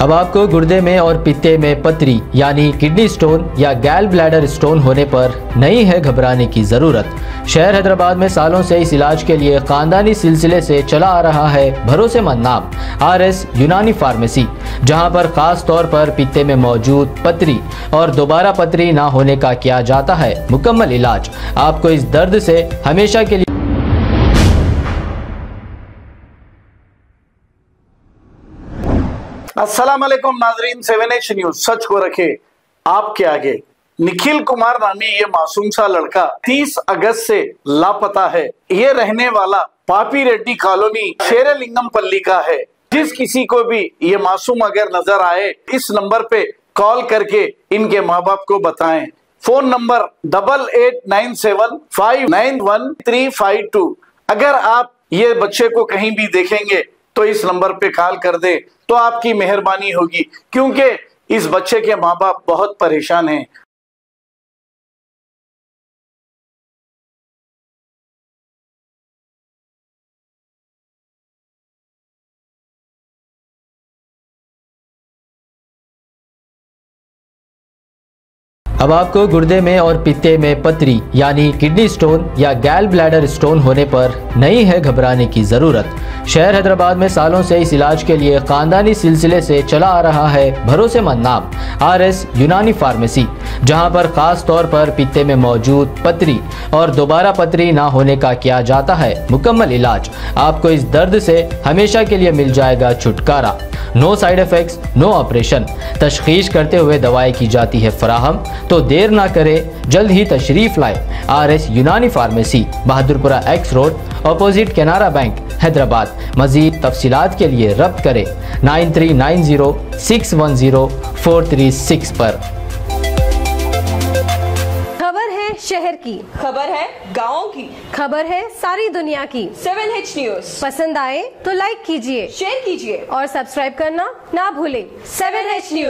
अब आपको गुर्दे में और पित्ते में पथरी यानी किडनी स्टोन या गैल ब्लैडर स्टोन होने पर नहीं है घबराने की जरूरत। शहर हैदराबाद में सालों से इस इलाज के लिए खानदानी सिलसिले से चला आ रहा है भरोसेमंद नाम RS यूनानी फार्मेसी, जहां पर खास तौर पर पित्ते में मौजूद पथरी और दोबारा पथरी ना होने का किया जाता है मुकम्मल इलाज। आपको इस दर्द से हमेशा के लिए अस्सलाम वालेकुम नाजरीन, 7H न्यूज सच को रखे आपके आगे। निखिल कुमार नामी ये मासूम सा लड़का 30 अगस्त से लापता है। ये रहने वाला पापी रेड्डी कॉलोनी शेरलिंगमपल्ली का है। जिस किसी को भी ये मासूम अगर नजर आए, इस नंबर पे कॉल करके इनके माँ बाप को बताएं। Phone number 8897591352। अगर आप ये बच्चे को कहीं भी देखेंगे तो इस नंबर पे कॉल कर दे तो आपकी मेहरबानी होगी, क्योंकि इस बच्चे के माँ बाप बहुत परेशान हैं। अब आपको गुर्दे में और पित्ते में पथरी यानी किडनी स्टोन या गैल ब्लैडर स्टोन होने पर नहीं है घबराने की जरूरत। शहर हैदराबाद में सालों से इस इलाज के लिए खानदानी सिलसिले से चला आ रहा है भरोसेमंद नाम RS यूनानी फार्मेसी, जहां पर खास तौर पर पित्ते में मौजूद पथरी और दोबारा पथरी ना होने का किया जाता है मुकम्मल इलाज। आपको इस दर्द से हमेशा के लिए मिल जाएगा छुटकारा। No side effects, no operation. तशखीस करते हुए दवाएं की जाती है फराहम, तो देर ना करें, जल्द ही तशरीफ लाए। RS Unani pharmacy, Bahadurpura X road, opposite Canara bank, Hyderabad. मजीद तफसीलात के लिए रब्त करें 9390610436 पर। खबर है शहर की, खबर है गाँव की, खबर है सारी दुनिया की। 7H न्यूज पसंद आए तो लाइक कीजिए, शेयर कीजिए और सब्सक्राइब करना ना भूलें। 7H news.